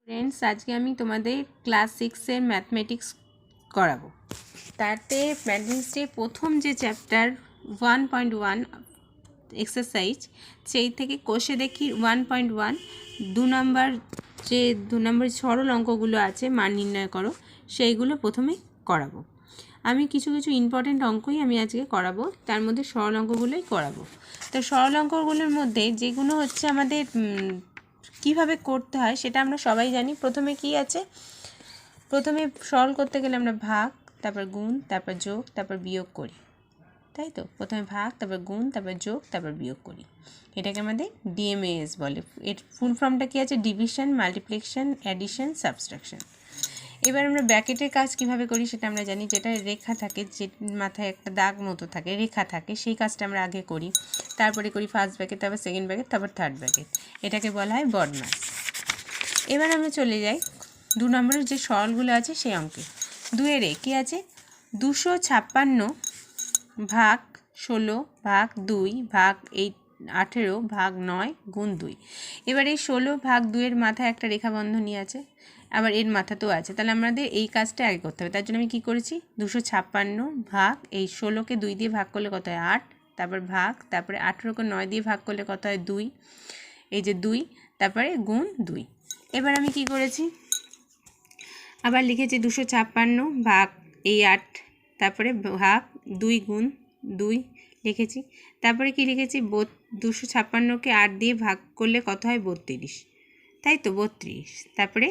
Friends आज के আমি তোমাদের ক্লাস 6 এর ম্যাথমেটিক্স করাবো। তাতে ম্যাথমেটিক্সের প্রথম যে চ্যাপ্টার 1.1 এক্সারসাইজ সেই থেকে কোষে দেখি 1.1 দু নম্বর সরল অঙ্কগুলো আছে মান নির্ণয় করো, সেইগুলো প্রথমে করাবো। আমি কিছু কিছু ইম্পর্টেন্ট অঙ্কই আমি আজকে করাবো, তার মধ্যে সরল অঙ্কগুলোই করাবো। তো সরল অঙ্কগুলোর মধ্যে যেগুলো হচ্ছে আমাদের কিভাবে করতে হয় সেটা আমরা সবাই জানি। প্রথমে কি আছে, প্রথমে সরল করতে গেলে আমরা ভাগ, তারপর গুণ, তারপর যোগ, তারপর বিয়োগ করি, তাই তো? প্রথমে ভাগ, তারপর গুণ, তারপর যোগ, তারপর বিয়োগ করি। এটাকে আমাদের ডিএমএএস বলে। এর ফুল ফর্মটা কি আছে? Division, multiplication, addition, subtraction. এবার আমরা ব্র্যাকেটের কাজ কিভাবে করি সেটা আমরা জানি। যেটা রেখা থাকে, যে মাথায় একটা দাগ মতো থাকে, রেখা থাকে, সেই কাজটা আমরা আগে করি, তারপরে করি ফার্স্ট ব্র্যাকেট, তারপর সেকেন্ড ব্র্যাকেট, তারপর থার্ড ব্র্যাকেট। এটাকে বলা হয় বর্ডমাস। এবার আমরা চলে যাই 2 নম্বরের যে সরলগুলো আছে সেই অঙ্কে। 2 কী আছে? 256 ভাগ 16 ভাগ 2 ভাগ 18 ভাগ 9 গুণ 2। এবার এই 16 ভাগ 2 এর মাথায় একটা রেখা বন্ধনী আছে, আবার এর মাথাতেও আছে। তাহলে আমাদের এই কাজটা আগে করতে হবে। তার জন্য আমি কী করেছি, 256 ভাগ এই 16কে 2 দিয়ে ভাগ করলে কত হয়? 8, তারপর ভাগ, তারপরে 18কে 9 দিয়ে ভাগ করলে কত হয়? 2, এই যে 2, তারপরে গুণ 2। এবার আমি কি করেছি, আবার লিখেছি 256 ভাগ এই 8, তারপরে ভাগ 2 গুণ 2 লিখেছি। তারপরে কি লিখেছি, 256কে 8 দিয়ে ভাগ করলে কত হয়? 32, তাই তো? 32, তারপরে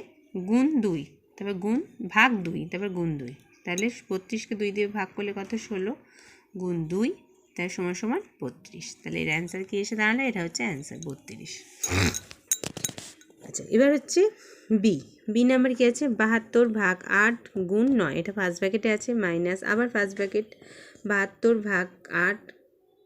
গুণ 2, তারপরে গুণ ভাগ 2, তারপরে গুণ 2। তাহলে 32কে 2 দিয়ে ভাগ করলে কত? 16 গুণ 2, তার সমান সমান 32। তাহলে এর অ্যান্সার কি এসে দাঁড়ালো? এটা হচ্ছে অ্যান্সার 32। আচ্ছা, এবার হচ্ছে বি নাম্বার কি আছে? 72 ভাগ 8 গুণ 9। এটা ফার্স্ট ব্র্যাকেটে আছে, মাইনাস আবার ফার্স্ট ব্র্যাকেট 72 ভাগ 8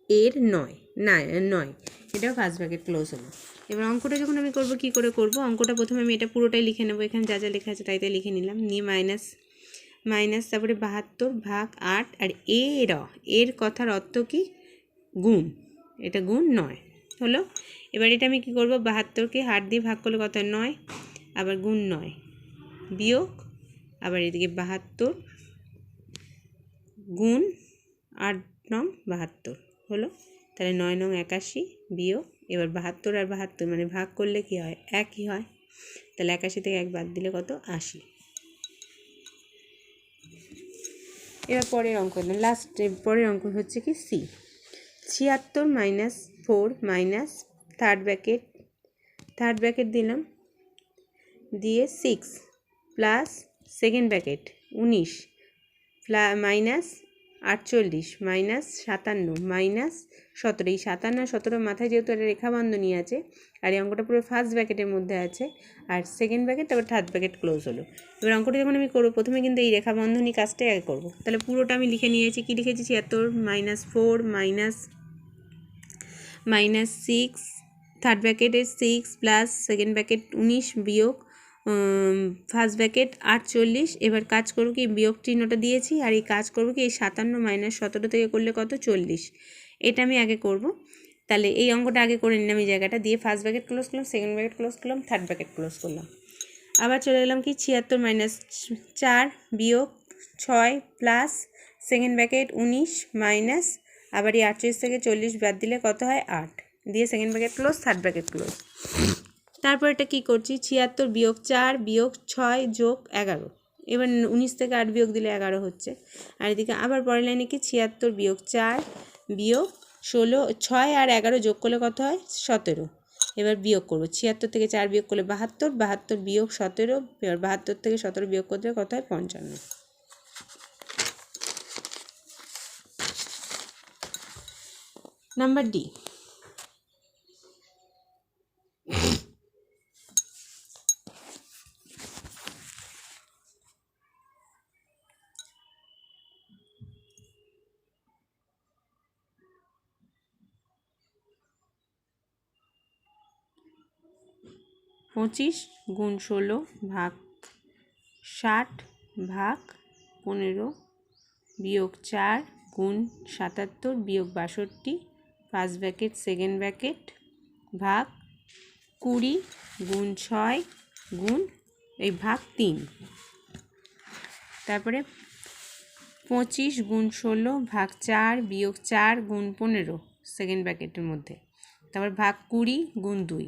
এর 9, এটাও ফার্স্ট ব্র্যাকেট ক্লোজ হলো। এবার অঙ্কটা যখন আমি করব, কি করে করব অঙ্কটা? প্রথমে আমি এটা পুরোটাই লিখে নেব, এখানে যা যা লেখা আছে তাই তাই লিখে নিলাম, নিয়ে মাইনাস তারপরে 72 ভাগ 8 আর এর কথার অর্থ কি? গুণ, এটা গুণ 9 হলো। এবার এটা আমি কি করব, 72কে 8 দিয়ে ভাগ করলে কত হয়? 9, আবার গুণ 9 বিয়োগ, আবার এদিকে 72 গুণ 8 নং 72 হলো। তাহলে 9 নং 81 বিয়োগ, এবার 72 আর 72 মানে ভাগ করলে কি হয়? একই হয়। তাহলে 81 থেকে 1 বাদ দিলে কত? 80। এবার পরের অঙ্ক, পরের অঙ্ক হচ্ছে কি C. 76 minus 4 minus third bracket দিলাম, দিয়ে 6 plus second bracket 19 minus 48 minus 57 minus 17। এই 57 আর 17 মাথায় যেহেতু একটা রেখা বন্ধনী আছে, আর এই অঙ্কটা পুরো ফার্স্ট ব্র্যাকেটের মধ্যে আছে, আর সেকেন্ড ব্র্যাকেট, তারপর থার্ড ব্র্যাকেট ক্লোজ হলো। এবার অঙ্কটা যখন আমি করবো, প্রথমে কিন্তু এই রেখা বন্ধনী কাজটাই আগে করবো। তাহলে পুরোটা আমি লিখে নিয়েছি। কি লিখেছি? 76 মাইনাস 4 মাইনাস 6, থার্ড ব্র্যাকেটে 6 প্লাস সেকেন্ড ব্র্যাকেট 19 বিয়োগ ফার্স্ট ব্র্যাকেট 48। এবার কাজ করবো কি, বিয়োগ চিহ্নটা দিয়েছি, আর এই কাজ করবো কি, এই 57 মাইনাস 17 থেকে করলে কত? 40। এটা আমি আগে করব। তাহলে এই অঙ্কটা আগে করে নিলাম, এই জায়গাটা দিয়ে ফার্স্ট ব্র্যাকেট ক্লোজ করলাম, সেকেন্ড ব্র্যাকেট ক্লোজ করলাম, থার্ড ব্র্যাকেট ক্লোজ করলাম। আবার চলে গেলাম কি, 76 মাইনাস 4 বিয়োগ 6 প্লাস সেকেন্ড ব্র্যাকেট 19 মাইনাস, আবার এই 48 থেকে 40 বাদ দিলে কত হয়? 8, দিয়ে second bracket close, third bracket close. তারপর এটা কী করছি, 76 বিয়োগ 4 বিয়োগ 6 যোগ 11। এবার 19 থেকে 8 বিয়োগ দিলে 11 হচ্ছে। আর এদিকে আবার পরের লাইনে কি, 76 বিয়োগ 4 বিয়োগ 16, 6 আর 11 যোগ করলে কত হয়? 17। এবার বিয়োগ করবো, 76 থেকে 4 বিয়োগ করলে 72, 72 বিয়োগ 17, এবার 72 থেকে 17 বিয়োগ করতে কত হয়? 55। Number D. 25 গুণ 16 ভাগ 60 ভাগ 15 বিয়োগ 4 গুণ 77 বিয়োগ 62, ফার্স্ট ব্র্যাকেট সেকেন্ড ব্র্যাকেট ভাগ 20 গুণ 6 গুণ এই ভাগ 3। তারপরে 25 গুণ 16 ভাগ 4 বিয়োগ 4 গুণ 15 সেকেন্ড ব্র্যাকেটের মধ্যে। তারপর ভাগ 20 গুণ 2।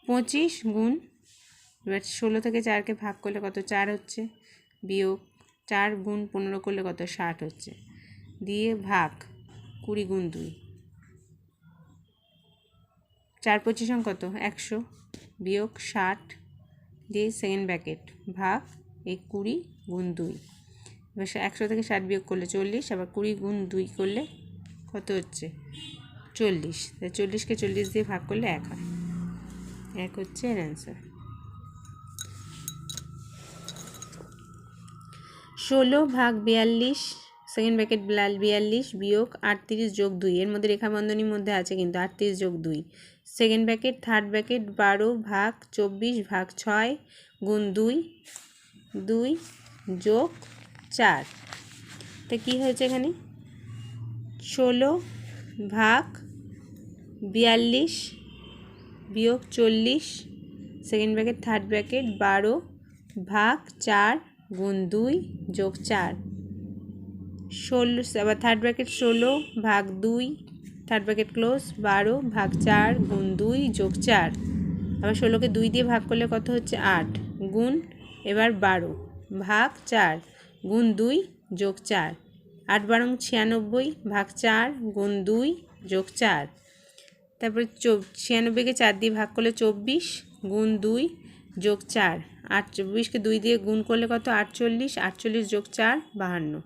25 গুণ, এবার 16 থেকে 4কে ভাগ করলে কত 4 হচ্ছে, বিয়োগ 4 গুণ 15 করলে কত 60 হচ্ছে, দিয়ে ভাগ 20 গুণ 2। 4 25 কত 100, বিয়োগ 60 দিয়ে সেকেন্ড ব্র্যাকেট ভাগ এই 20 গুণ 2। এবার 100 থেকে 60 বিয়োগ করলে 40, আবার 20 গুণ 2 করলে কত হচ্ছে 40। 40কে 40 দিয়ে ভাগ করলে 1 হয়, 1 হচ্ছে এর অ্যান্সার। 16 ভাগ 42 সেকেন্ড ব্র্যাকেট 42 বিয়োগ 38 যোগ 2, এর মধ্যে রেখা বন্ধনীর মধ্যে আছে কিন্তু 38 যোগ 2 সেকেন্ড ব্র্যাকেট থার্ড ব্র্যাকেট 12 ভাগ 24 ভাগ 6 গুণ 2 2 যোগ 4। তো কী হয়েছে এখানে 16 ভাগ 42 বিয়োগ 40 সেকেন্ড ব্র্যাকেট থার্ড ব্র্যাকেট 12 ভাগ 4 গুণ 2 যোগ 4। 16 আবার থার্ড ব্র্যাকেট 16 ভাগ 2 থার্ড ব্র্যাকেট ক্লোজ 12 ভাগ 4 গুণ 2 যোগ 4। আবার 16কে 2 দিয়ে ভাগ করলে কত হচ্ছে 8 গুণ, এবার 12 ভাগ 4 গুণ 2 যোগ 4। 8 12 96 ভাগ 4 গুণ 2 যোগ 4। তারপরে 96কে 4 দিয়ে ভাগ করলে 24 গুণ 2 যোগ 4। 24কে 2 দিয়ে গুণ করলে কত 48, 48 যোগ 4 52।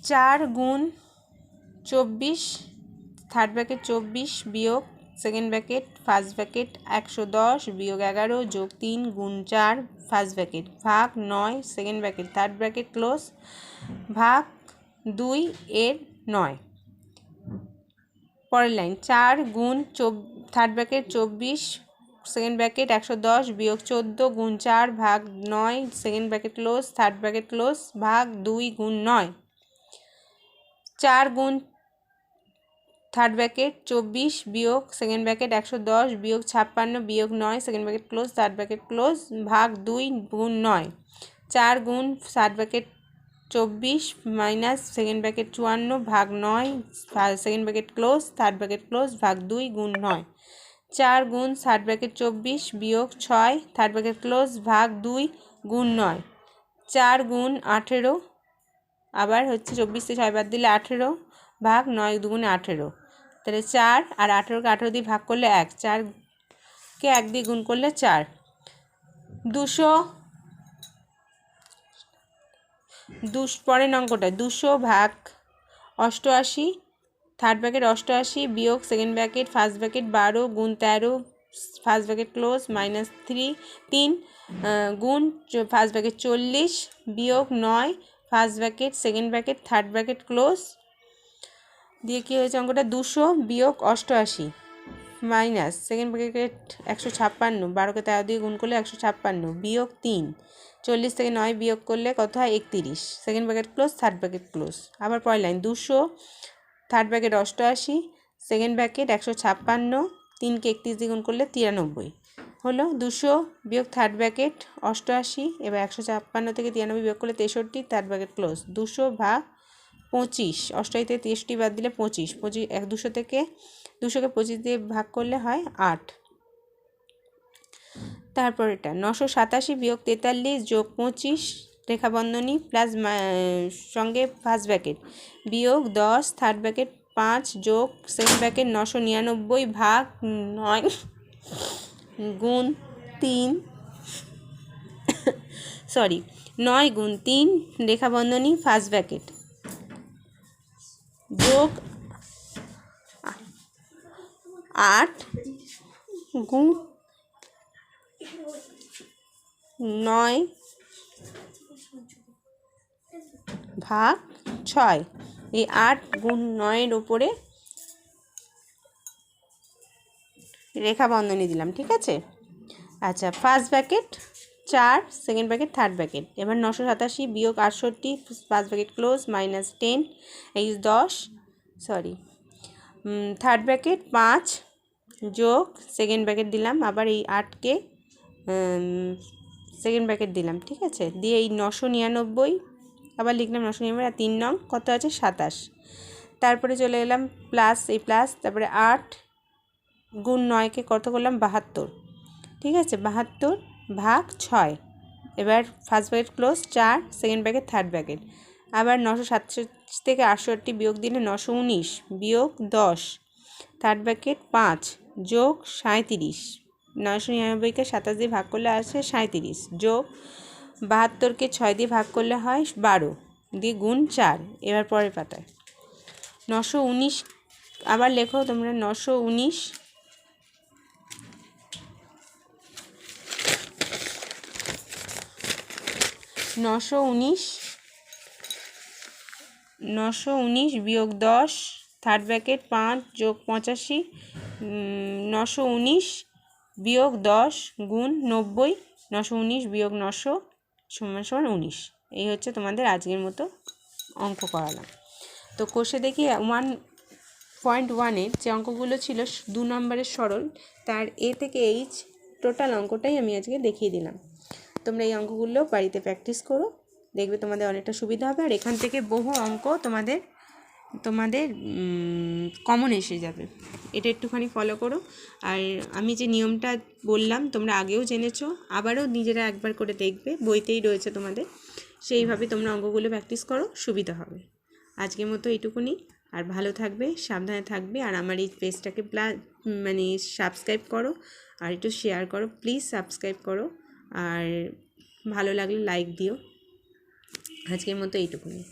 4 গুণ 24 থার্ড ব্র্যাকেট 24 বিয়োগ সেকেন্ড ব্র্যাকেট ফার্স্ট ব্র্যাকেট 110 বিয়োগ 11 যোগ 3 গুণ 4 ফার্স্ট ব্র্যাকেট ভাগ 9 second bracket third bracket close ভাগ 2 এর 9। পরের লাইন 4 গুণ থার্ড ব্র্যাকেট 24 সেকেন্ড ব্র্যাকেট 110 বিয়োগ 14 গুণ 4 ভাগ 9 second bracket close third bracket close ভাগ 2 গুণ 9। 4 গুণ থার্ড ব্র্যাকেট 24 বিয়োগ সেকেন্ড ব্র্যাকেট 110 বিয়োগ 56 বিয়োগ 9 second bracket close third bracket close ভাগ 2 গুণ 9। 4 গুণ third bracket 24 minus second bracket 54 ভাগ 9 second bracket close third bracket close ভাগ 2 গুণ 9। 4 গুণ থার্ড ব্র্যাকেট 24 বিয়োগ 6 থার্ড ব্র্যাকেট ক্লোজ ভাগ 2 গুণ 9। 4 গুণ 18 আবার হচ্ছে 24 থেকে 6 বাদ দিলে 18 ভাগ 9 দুগুণে 18, তাহলে 4 আর 18কে 18 দিয়ে ভাগ করলে 1, 4কে 1 দিয়ে গুণ করলে 4। 200 পরের অঙ্কটা 200 ভাগ 88 থার্ড ব্র্যাকেট 88 বিয়োগ সেকেন্ড ব্র্যাকেট ফার্স্ট ব্র্যাকেট 12 গুণ 13 ফার্স্ট ব্র্যাকেট ক্লোজ মাইনাস 3 গুণ ফার্স্ট ব্র্যাকেট 40 বিয়োগ 9 first bracket second bracket third bracket close দিয়ে কী হয়েছে অঙ্কটা 200 বিয়োগ 88 মাইনাস সেকেন্ড ব্র্যাকেট 156 12কে 13 দিয়ে গুণ করলে 156 বিয়োগ 3 40 থেকে 9 বিয়োগ করলে কত হয় 31 second bracket close third bracket close. আবার পরের line 200 third bracket 88 second bracket 156 3কে 31 দিয়ে গুণ করলে 93 হলো 200 বিয়োগ থার্ড ব্র্যাকেট 88, এবার 156 থেকে 93 বিয়োগ করলে 63 থার্ড ব্র্যাকেট ক্লোজ 200 ভাগ 25 88 থেকে 63 বাদ দিলে 25 200 থেকে 200কে 25 দিয়ে ভাগ করলে হয় 8। তারপর এটা 987 বিয়োগ 43 যোগ 25 রেখা বন্ধনী প্লাস সঙ্গে ফার্স্ট ব্র্যাকেট বিয়োগ 10 থার্ড ব্র্যাকেট 5 যোগ সেকেন্ড ব্র্যাকেট 999 ভাগ 9 গুণ 3 9 গুণ 3 রেখা বন্ধনী ফার্স্ট ব্র্যাকেট যোগ 8 গুণ 9 ভাগ 6, এই 8 গুণ 9-এর ওপরে রেখা বন্ধনী দিলাম, ঠিক আছে। আচ্ছা first bracket 4 second bracket third bracket, এবার 987 বিয়োগ 68 ফার্স্ট ব্র্যাকেট ক্লোজ মাইনাস 10 এই 10 থার্ড ব্র্যাকেট 5 যোগ সেকেন্ড ব্র্যাকেট দিলাম, আবার এই 8কে সেকেন্ড ব্র্যাকেট দিলাম, ঠিক আছে। দিয়ে এই 999 আবার লিখলাম 999, আর 3 নং কত আছে 27। তারপরে চলে এলাম প্লাস, এই প্লাস, তারপরে 8 গুণ 9কে কত করলাম 72, ঠিক আছে। 72 ভাগ 6, এবার first bracket close, 4 second bracket third bracket, আবার 967 থেকে 68 বিয়োগ দিলে 919 বিয়োগ 10 থার্ড ব্র্যাকেট 5 যোগ 37, 999কে 27 দিয়ে ভাগ করলে আসে 37, যোগ 72কে 6 দিয়ে ভাগ করলে হয় 12 দিয়ে গুণ 4। এবার পরের পাতায় 919 আবার লেখো তোমরা, 919 বিয়োগ 10 থার্ড ব্র্যাকেট 5 যোগ 85, 919 বিয়োগ 10 গুণ 90, 919 বিয়োগ 900 সমান 19। এই হচ্ছে তোমাদের আজকের মতো অঙ্ক করালাম। তো কোষে দেখি 1.1-এর যে অঙ্কগুলো ছিল 2 নম্বরের সরল, তার এ থেকে এইচ টোটাল অঙ্কটাই আমি আজকে দেখিয়ে দিলাম। তোমরা এই অঙ্কগুলো বাড়িতে প্র্যাকটিস করো, দেখবে তোমাদের অনেকটা সুবিধা হবে। আর এখান থেকে বহু অঙ্ক তোমাদের কমন এসে যাবে, এটা একটুখানি ফলো করো। আর আমি যে নিয়মটা বললাম তোমরা আগেও জেনেছো, আবারও নিজেরা একবার করে দেখবে, বইতেই রয়েছে তোমাদের, সেইভাবে তোমরা অঙ্কগুলো প্র্যাকটিস করো, সুবিধা হবে। আজকের মতো এইটুকুনি, আর ভালো থাকবে, সাবধানে থাকবে। আর আমার এই পেজটাকে সাবস্ক্রাইব করো, আর একটু শেয়ার করো, প্লিজ সাবস্ক্রাইব করো, আর ভালো লাগলে লাইক দিও। আজকের মতো এইটুকুনি।